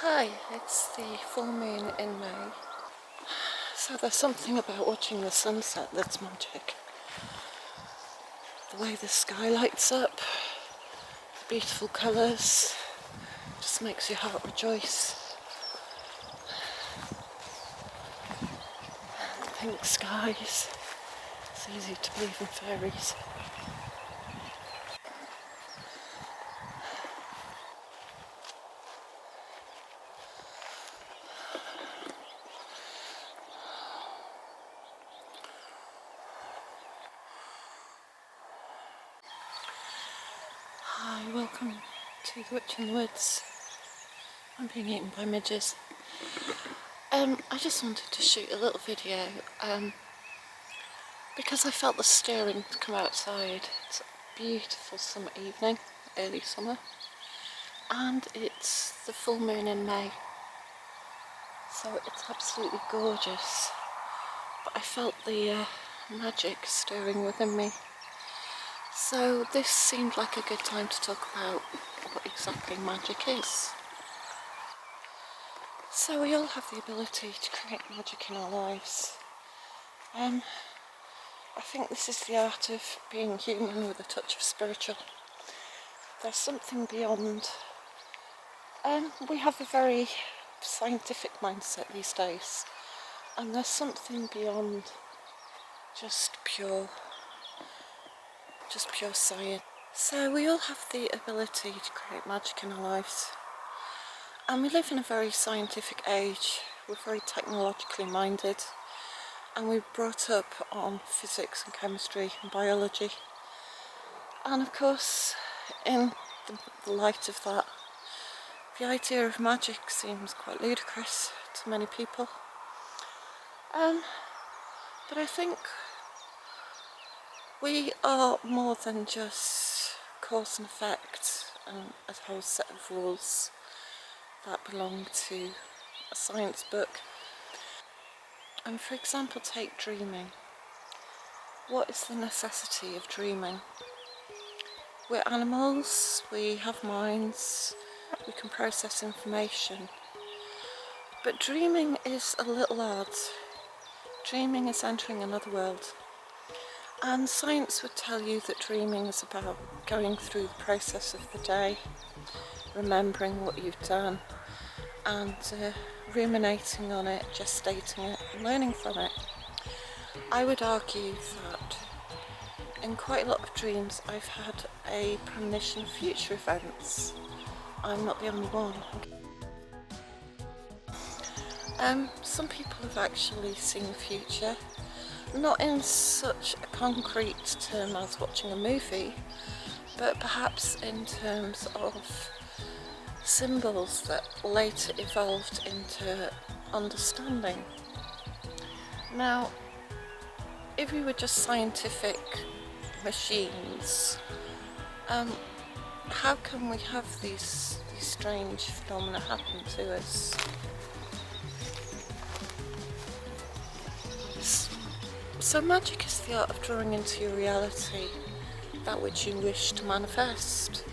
Hi, it's the full moon in May. So there's something about watching the sunset that's magic. The way the sky lights up, the beautiful colours, just makes your heart rejoice. The pink skies, it's easy to believe in fairies. Hi, welcome to the Witch in the Woods. I'm being eaten by midges. I just wanted to shoot a little video because I felt the stirring to come outside. It's a beautiful summer evening, early summer, and it's the full moon in May, so it's absolutely gorgeous. But I felt the magic stirring within me. So this seemed like a good time to talk about what exactly magic is. So we all have the ability to create magic in our lives. I think this is the art of being human with a touch of spiritual. There's something beyond. We have a very scientific mindset these days, and there's something beyond just pure science. So we all have the ability to create magic in our lives. And we live in a very scientific age. We're very technologically minded, and we're brought up on physics and chemistry and biology. And of course, in the light of that, the idea of magic seems quite ludicrous to many people. But I think we are more than just cause and effect and a whole set of rules that belong to a science book. And for example, take dreaming. What is the necessity of dreaming? We're animals, we have minds, we can process information. But dreaming is a little odd. Dreaming is entering another world. And science would tell you that dreaming is about going through the process of the day, remembering what you've done, and ruminating on it, gestating it, and learning from it. I would argue that in quite a lot of dreams I've had a premonition of future events. I'm not the only one. Some people have actually seen the future, not in such a concrete term as watching a movie, but perhaps in terms of symbols that later evolved into understanding. Now, if we were just scientific machines, how can we have these strange phenomena happen to us? So magic is the art of drawing into your reality that which you wish to manifest.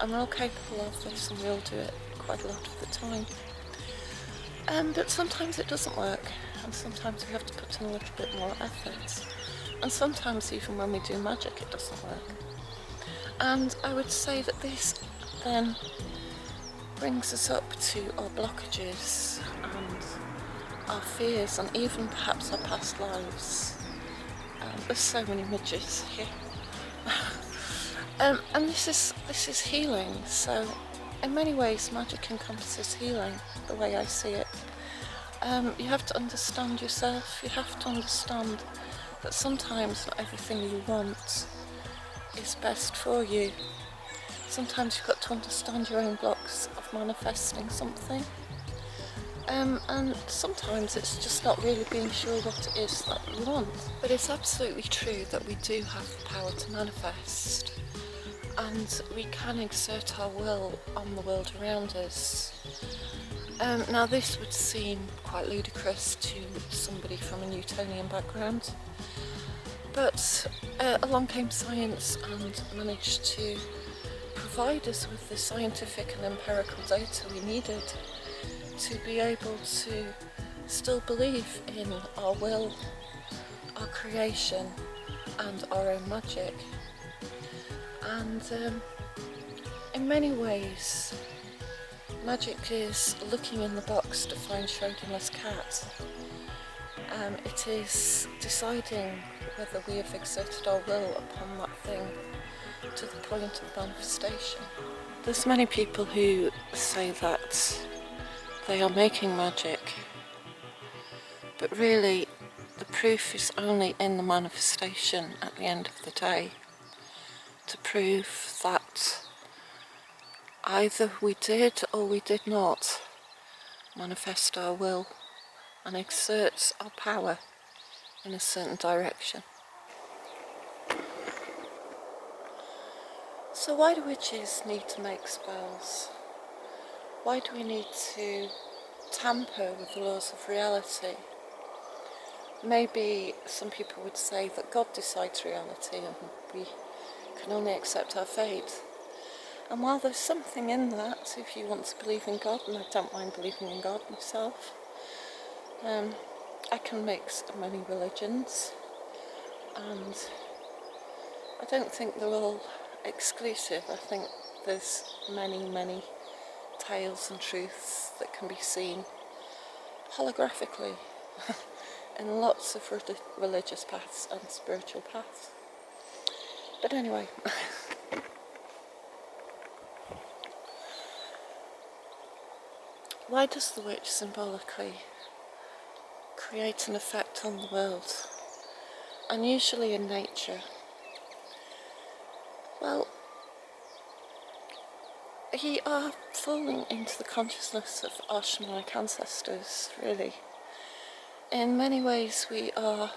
And we're all capable of this, and we all do it quite a lot of the time. But sometimes it doesn't work, and sometimes we have to put in a little bit more effort. And sometimes even when we do magic it doesn't work. And I would say that this then brings us up to our blockages and our fears, and even perhaps our past lives. There's so many midges here. And this is healing. So in many ways magic encompasses healing, the way I see it. You have to understand yourself. You have to understand that sometimes not everything you want is best for you. Sometimes you've got to understand your own blocks of manifesting something. And sometimes it's just not really being sure what it is that you want. But it's absolutely true that we do have the power to manifest, and we can exert our will on the world around us. Now this would seem quite ludicrous to somebody from a Newtonian background, but along came science and managed to provide us with the scientific and empirical data we needed to be able to still believe in our will, our creation and our own magic. And in many ways, magic is looking in the box to find Schrodinger's cat. It is deciding whether we have exerted our will upon that thing to the point of manifestation. There's many people who say that they are making magic, but really the proof is only in the manifestation at the end of the day, to prove that either we did or we did not manifest our will and exert our power in a certain direction. So why do witches need to make spells? Why do we need to tamper with the laws of reality? Maybe some people would say that God decides reality and we can only accept our fate. And while there's something in that, if you want to believe in God, and I don't mind believing in God myself, I can mix many religions, and I don't think they're all exclusive. I think there's many tales and truths that can be seen holographically in lots of religious paths and spiritual paths. But anyway, why does the witch symbolically create an effect on the world, and usually in nature? Well, we are falling into the consciousness of our shamanic ancestors, really. In many ways we are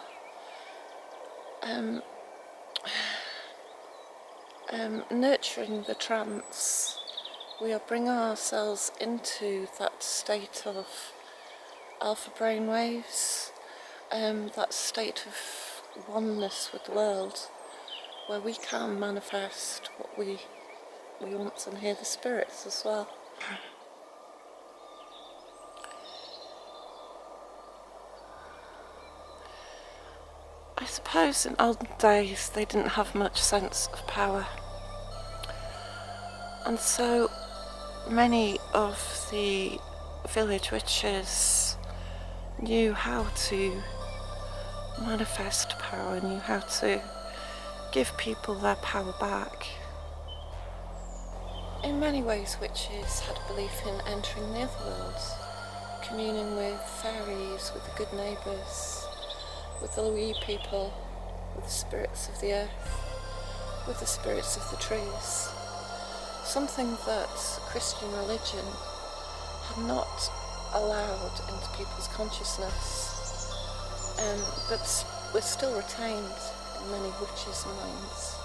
nurturing the trance. We are bringing ourselves into that state of alpha brain waves, that state of oneness with the world, where we can manifest what we want and hear the spirits as well. I suppose in olden days they didn't have much sense of power, and so many of the village witches knew how to manifest power, knew how to give people their power back. In many ways witches had a belief in entering the other worlds, communing with fairies, with the good neighbours, with the wee people, with the spirits of the earth, with the spirits of the trees. Something that Christian religion had not allowed into people's consciousness, but was still retained in many witches' minds.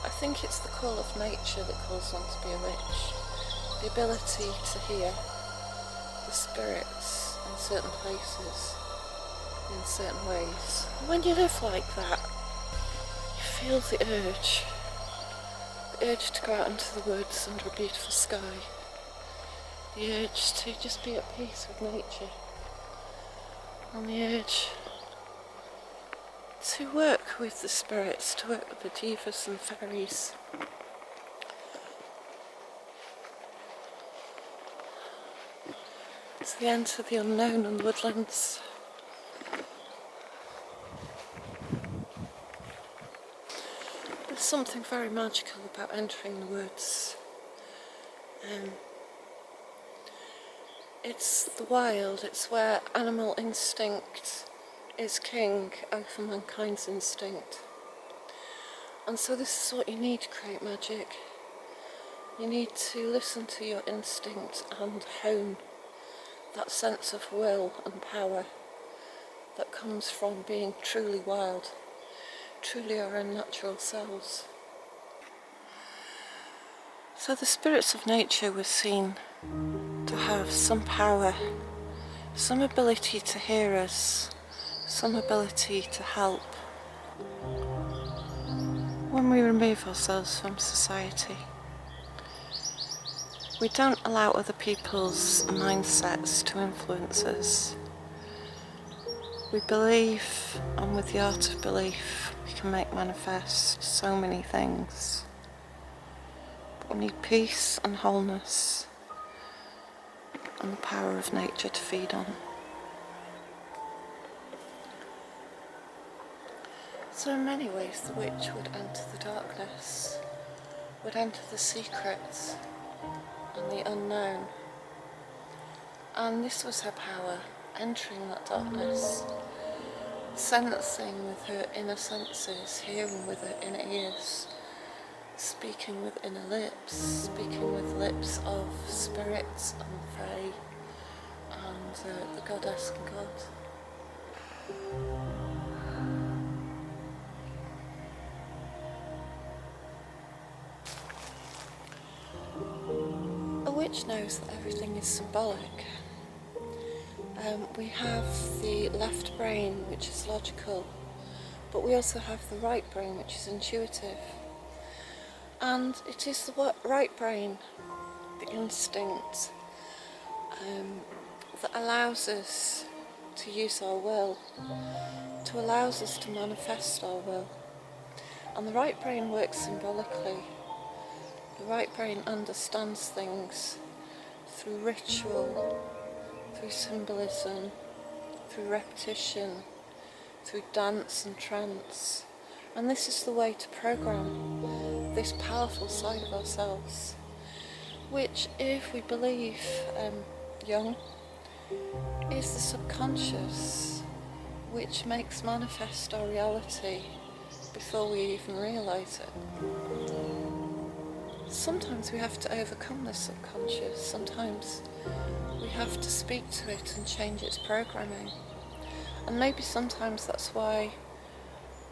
I think it's the call of nature that calls one to be a witch, the ability to hear the spirits in certain places, in certain ways. When you live like that, you feel the urge to go out into the woods under a beautiful sky, the urge to just be at peace with nature, and the urge to work with the spirits, to work with the divas and fairies. It's the enter the unknown and the woodlands. There's something very magical about entering the woods. It's the wild, it's where animal instinct is king over mankind's instinct. And so this is what you need to create magic. You need to listen to your instinct and hone that sense of will and power that comes from being truly wild, truly our own natural selves. So the spirits of nature were seen to have some power, some ability to hear us, some ability to help when we remove ourselves from society. We don't allow other people's mindsets to influence us. We believe, and with the art of belief, we can make manifest so many things. But we need peace and wholeness, and the power of nature to feed on. So in many ways the witch would enter the darkness, would enter the secrets and the unknown. And this was her power, entering that darkness, sensing with her inner senses, hearing with her inner ears, speaking with inner lips, speaking with lips of spirits and fae and the goddess and god. A witch knows that everything is symbolic. We have the left brain, which is logical, but we also have the right brain, which is intuitive. And it is the right brain, the instinct, that allows us to use our will, to allows us to manifest our will. And the right brain works symbolically. The right brain understands things through ritual, through symbolism, through repetition, through dance and trance. And this is the way to program this powerful side of ourselves, which, if we believe Jung, is the subconscious, which makes manifest our reality before we even realise it. Sometimes we have to overcome this subconscious, sometimes we have to speak to it and change its programming. And maybe sometimes that's why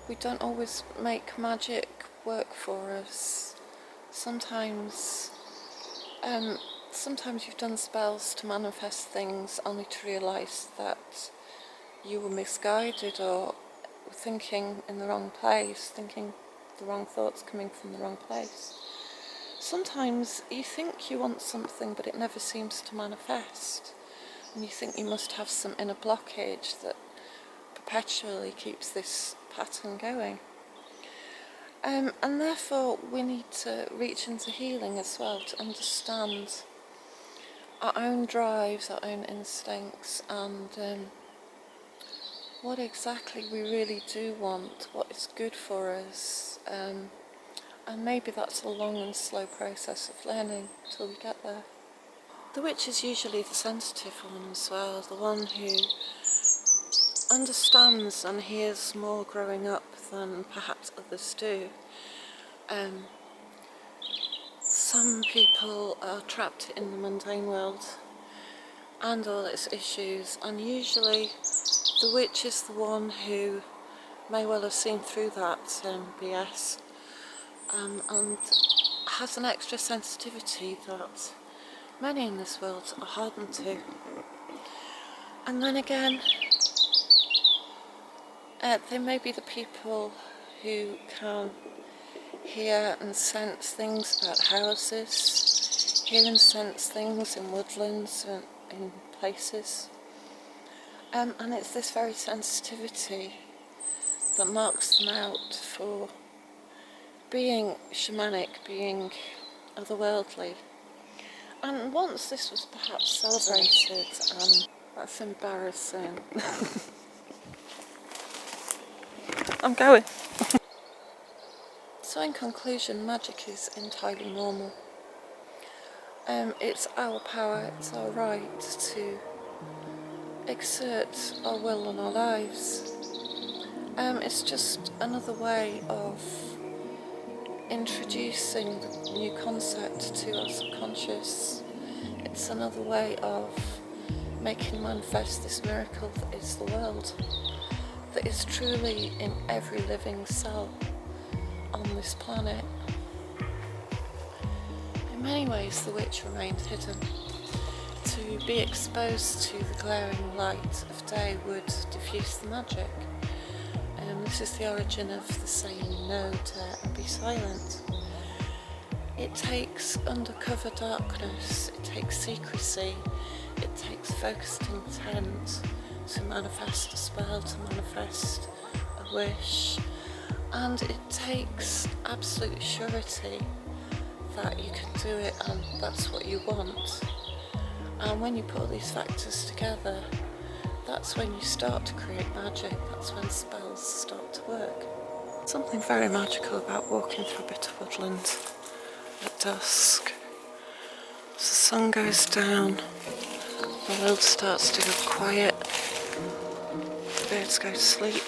we don't always make magic work for us. Sometimes you've done spells to manifest things only to realise that you were misguided or thinking in the wrong place, thinking the wrong thoughts coming from the wrong place. Sometimes you think you want something but it never seems to manifest, and you think you must have some inner blockage that perpetually keeps this pattern going. And therefore we need to reach into healing as well, to understand our own drives, our own instincts, and what exactly we really do want, what is good for us. And maybe that's a long and slow process of learning till we get there. The witch is usually the sensitive one as well, the one who understands and hears more growing up than perhaps others do. Some people are trapped in the mundane world and all its issues, and usually the witch is the one who may well have seen through that BS and has an extra sensitivity that many in this world are hardened to. And then again, they may be the people who can hear and sense things about houses, hear and sense things in woodlands and in places. And it's this very sensitivity that marks them out for being shamanic, being otherworldly. And once this was perhaps celebrated, that's embarrassing. I'm going. So in conclusion, magic is entirely normal. It's our power, it's our right to exert our will on our lives. It's just another way of introducing the new concept to our subconscious. It's another way of making manifest this miracle that is the world, that is truly in every living cell on this planet. In many ways the witch remained hidden. To be exposed to the glaring light of day would diffuse the magic. This is the origin of the saying, "No, dare and be silent." It takes undercover darkness, it takes secrecy, it takes focused intent to manifest a spell, to manifest a wish, and it takes absolute surety that you can do it and that's what you want. And when you put all these factors together, that's when you start to create magic, that's when spells start to work. Something very magical about walking through a bit of woodland at dusk. As the sun goes down, the world starts to go quiet, the birds go to sleep.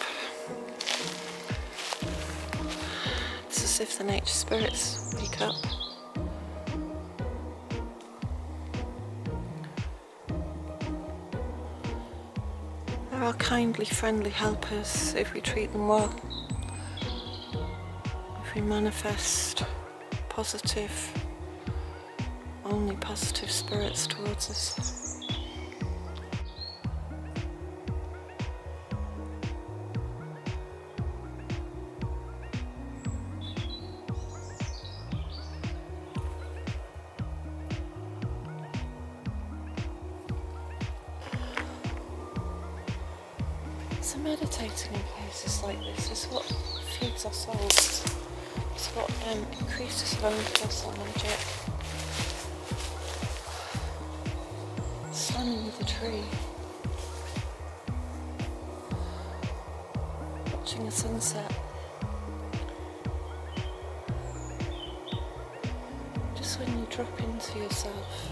It's as if the nature spirits wake up. There are kindly, friendly helpers if we treat them well. If we manifest positive, only positive spirits towards us. So meditating in places like this is what feeds our souls. It's what increases our universal magic. Standing with a tree, watching a sunset, just when you drop into yourself,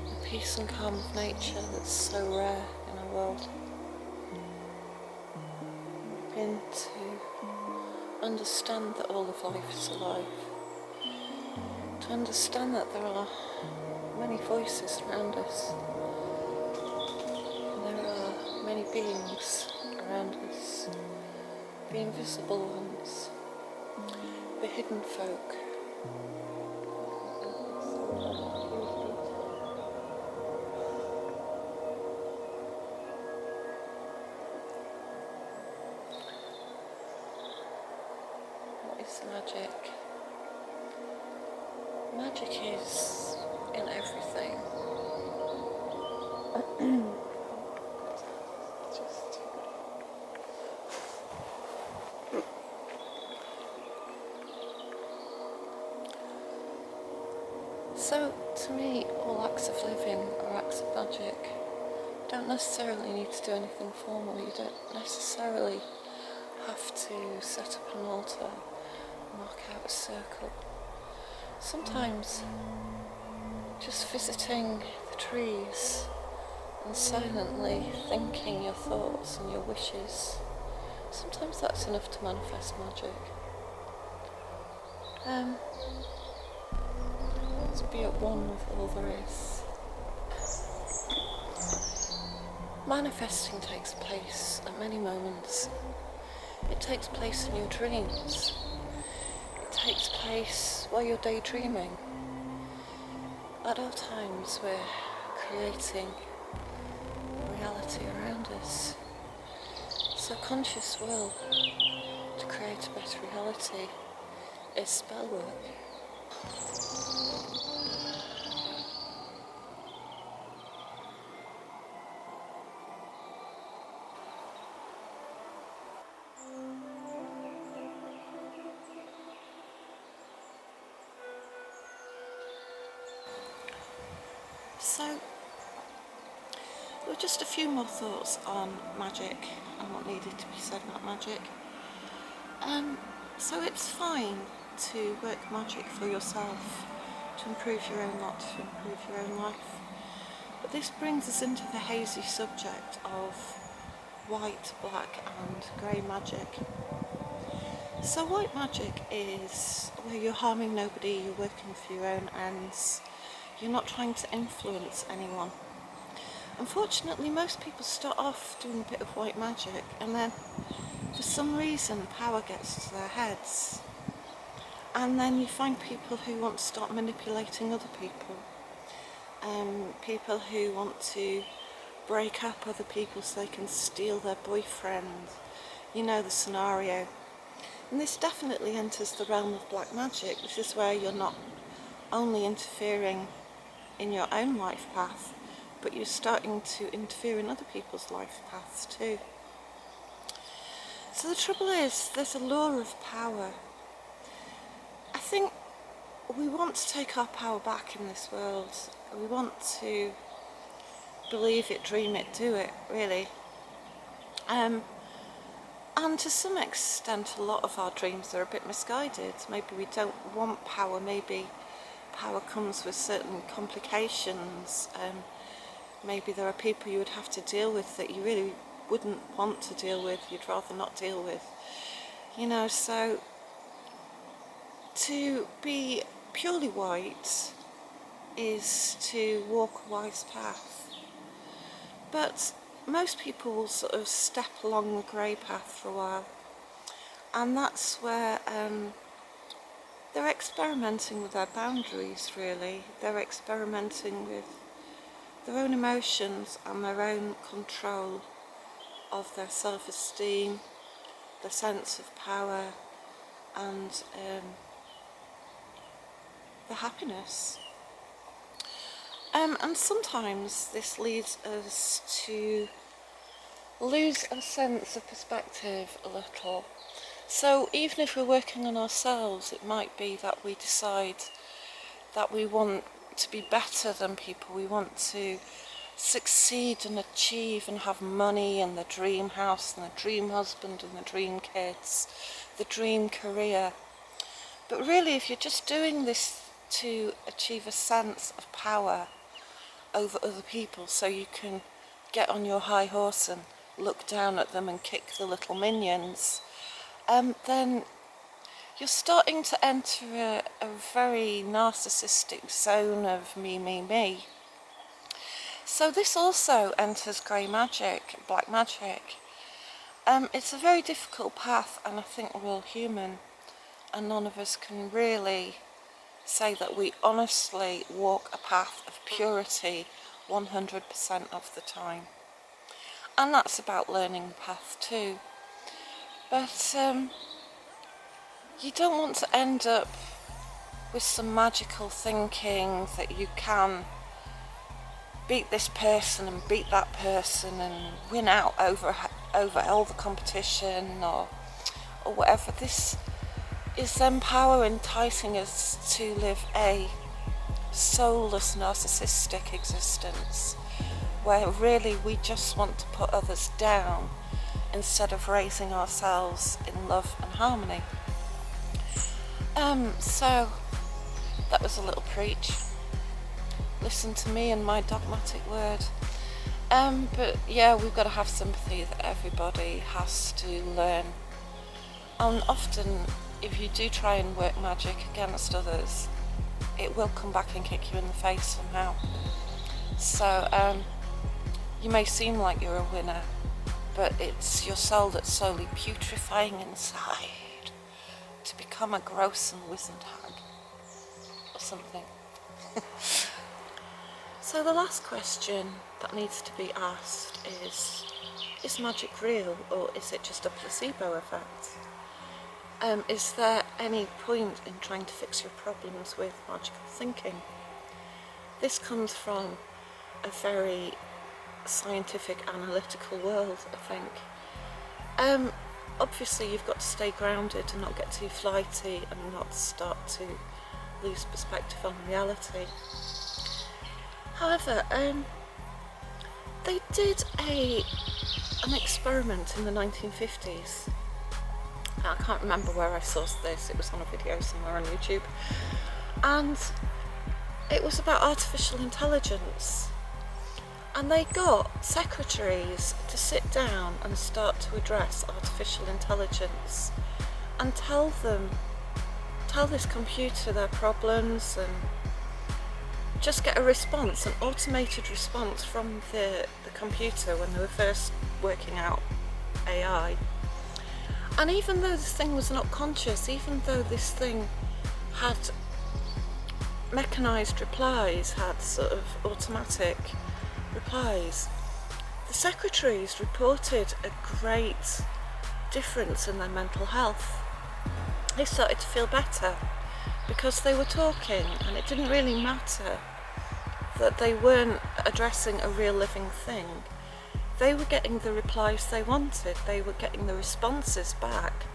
the peace and calm of nature that's so rare in our world. Begin to understand that all of life is alive, to understand that there are many voices around us, and there are many beings around us, the invisible ones, the hidden folk. What is magic? Magic is in everything. So, to me, all acts of living are acts of magic. You don't necessarily need to do anything formal, you don't necessarily have to set up an altar, mark out a circle. Sometimes just visiting the trees and silently thinking your thoughts and your wishes, sometimes that's enough to manifest magic. Let's be at one with all there is. Manifesting takes place at many moments. It takes place in your dreams. It takes place while you're daydreaming. At all times we're creating reality around us. So conscious will to create a better reality is spellwork. So, there were just a few more thoughts on magic and what needed to be said about magic. So it's fine to work magic for yourself, to improve your own lot, to improve your own life. But this brings us into the hazy subject of white, black and grey magic. So white magic is where you're harming nobody, you're working for your own ends, you're not trying to influence anyone. Unfortunately, most people start off doing a bit of white magic and then for some reason power gets to their heads. And then you find people who want to start manipulating other people. People who want to break up other people so they can steal their boyfriend. You know the scenario. And this definitely enters the realm of black magic. This is where you're not only interfering in your own life path, but you're starting to interfere in other people's life paths too. So the trouble is, there's a law of power. I think we want to take our power back in this world. We want to believe it, dream it, do it, really. And to some extent, a lot of our dreams are a bit misguided. Maybe we don't want power, maybe power comes with certain complications. Maybe there are people you would have to deal with that you really wouldn't want to deal with, you'd rather not deal with. You know, so to be purely white is to walk a wise path. But most people will sort of step along the grey path for a while, and that's where they're experimenting with their boundaries, really. They're experimenting with their own emotions and their own control of their self-esteem, their sense of power, and their happiness. And sometimes this leads us to lose a sense of perspective a little. So even if we're working on ourselves, it might be that we decide that we want to be better than people, we want to succeed and achieve and have money and the dream house and the dream husband and the dream kids, the dream career. But really, if you're just doing this to achieve a sense of power over other people so you can get on your high horse and look down at them and kick the little minions, then you're starting to enter a very narcissistic zone of me. So this also enters grey magic, black magic. It's a very difficult path, and I think we're all human, and none of us can really say that we honestly walk a path of purity 100% of the time. And that's about learning the path too. But you don't want to end up with some magical thinking that you can beat this person and beat that person and win out over all the competition or whatever. This is then power enticing us to live a soulless, narcissistic existence where really we just want to put others down instead of raising ourselves in love and harmony. So that was a little preach. Listen to me and my dogmatic word. But yeah, we've got to have sympathy that everybody has to learn. And often, if you do try and work magic against others, it will come back and kick you in the face somehow. So you may seem like you're a winner, but it's your soul that's slowly putrefying inside to become a gross and wizened hag or something. So the last question that needs to be asked is magic real, or is it just a placebo effect? Is there any point in trying to fix your problems with magical thinking? This comes from a very scientific, analytical world, I think. Obviously you've got to stay grounded and not get too flighty and not start to lose perspective on reality. However, they did an experiment in the 1950s. I can't remember where I saw this, it was on a video somewhere on YouTube, and it was about artificial intelligence, and they got secretaries to sit down and start to address artificial intelligence and tell this computer their problems and just get a response, an automated response from the computer when they were first working out AI. And even though this thing was not conscious, even though this thing had mechanised replies, had sort of automatic replies, the secretaries reported a great difference in their mental health. they started to feel better because they were talking, and it didn't really matter that they weren't addressing a real living thing. They were getting the replies they wanted, they were getting the responses back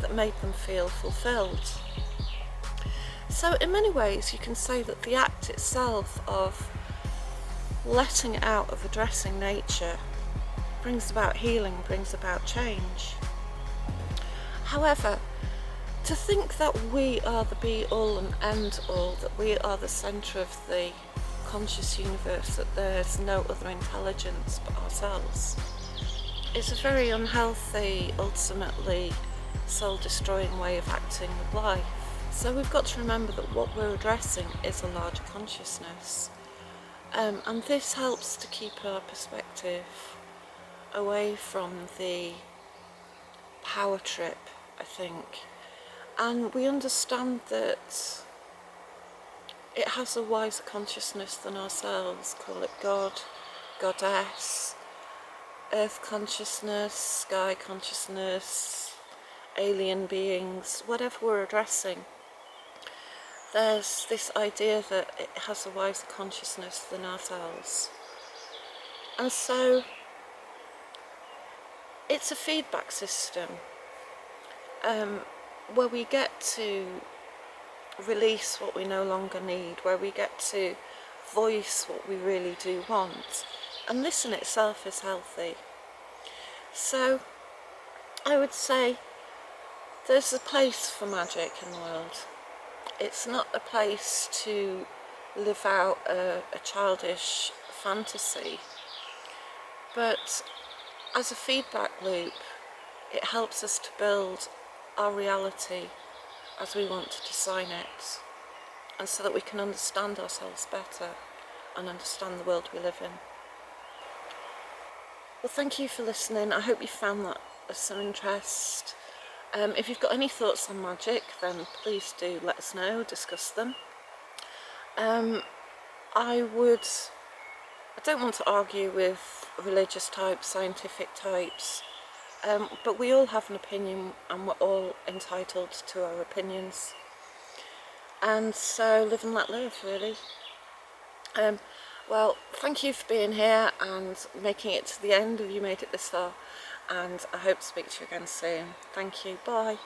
that made them feel fulfilled. So in many ways you can say that the act itself of letting out, of addressing nature, brings about healing, brings about change. However, to think that we are the be-all and end-all, that we are the centre of the conscious universe, that there's no other intelligence but ourselves, is a very unhealthy, ultimately soul-destroying way of acting with life. So we've got to remember that what we're addressing is a larger consciousness, and this helps to keep our perspective away from the power trip, I think, and we understand that it has a wiser consciousness than ourselves. Call it God, Goddess, Earth consciousness, Sky consciousness, alien beings, whatever we're addressing. There's this idea that it has a wiser consciousness than ourselves. And so it's a feedback system where we get to release what we no longer need, where we get to voice what we really do want, and this in itself is healthy. So I would say there's a place for magic in the world. It's not a place to live out a childish fantasy, but as a feedback loop it helps us to build our reality as we want to design it, and so that we can understand ourselves better and understand the world we live in. Well, thank you for listening. I hope you found that of some interest. If you've got any thoughts on magic, then please do let us know, discuss them. I don't want to argue with religious types, scientific types, but we all have an opinion and we're all entitled to our opinions. And so live and let live, really. Well, thank you for being here and making it to the end, if you made it this far, and I hope to speak to you again soon. Thank you, bye.